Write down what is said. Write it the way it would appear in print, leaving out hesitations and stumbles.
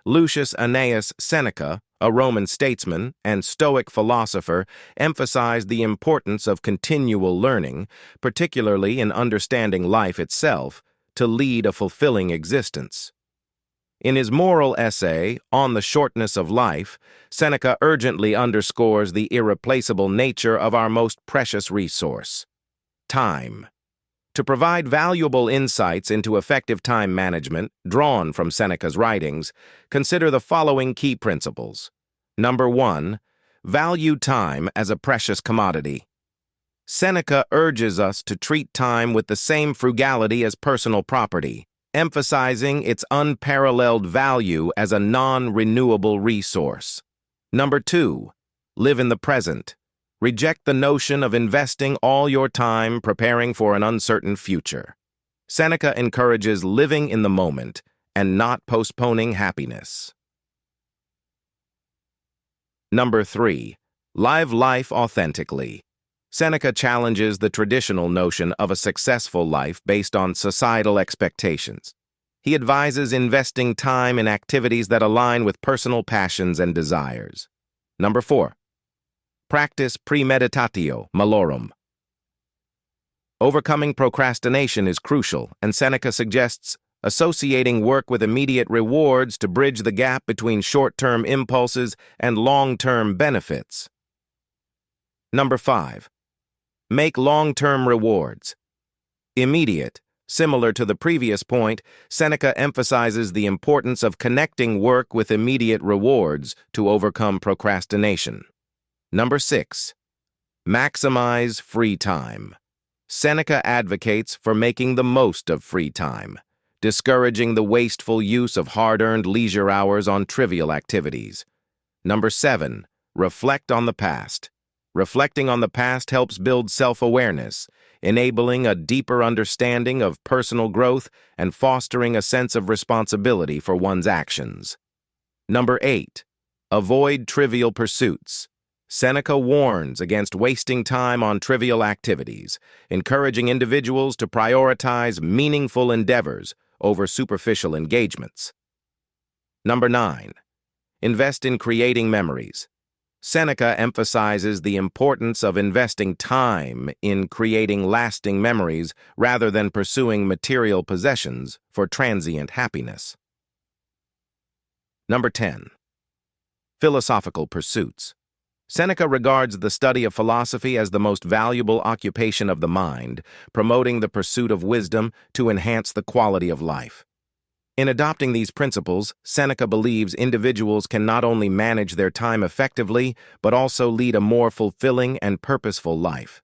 Lucius Annaeus Seneca, a Roman statesman and Stoic philosopher, emphasized the importance of continual learning, particularly in understanding life itself, to lead a fulfilling existence. In his moral essay, On the Shortness of Life, Seneca urgently underscores the irreplaceable nature of our most precious resource, time. To provide valuable insights into effective time management, drawn from Seneca's writings, consider the following key principles. Number 1. Value time as a precious commodity. Seneca urges us to treat time with the same frugality as personal property, emphasizing its unparalleled value as a non-renewable resource. Number 2. Live in the present. Reject the notion of investing all your time preparing for an uncertain future. Seneca encourages living in the moment and not postponing happiness. Number 3. Live life authentically. Seneca challenges the traditional notion of a successful life based on societal expectations. He advises investing time in activities that align with personal passions and desires. Number 4. Practice premeditatio malorum. Overcoming procrastination is crucial, and Seneca suggests associating work with immediate rewards to bridge the gap between short-term impulses and long-term benefits. Number 5. Make long-term rewards. Immediate. Similar to the previous point, Seneca emphasizes the importance of connecting work with immediate rewards to overcome procrastination. Number 6. Maximize free time. Seneca advocates for making the most of free time, discouraging the wasteful use of hard-earned leisure hours on trivial activities. Number 7. Reflect on the past. Reflecting on the past helps build self-awareness, enabling a deeper understanding of personal growth and fostering a sense of responsibility for one's actions. Number 8. Avoid trivial pursuits. Seneca warns against wasting time on trivial activities, encouraging individuals to prioritize meaningful endeavors over superficial engagements. Number 9. Invest in creating memories. Seneca emphasizes the importance of investing time in creating lasting memories rather than pursuing material possessions for transient happiness. Number 10. Philosophical pursuits. Seneca regards the study of philosophy as the most valuable occupation of the mind, promoting the pursuit of wisdom to enhance the quality of life. In adopting these principles, Seneca believes individuals can not only manage their time effectively, but also lead a more fulfilling and purposeful life.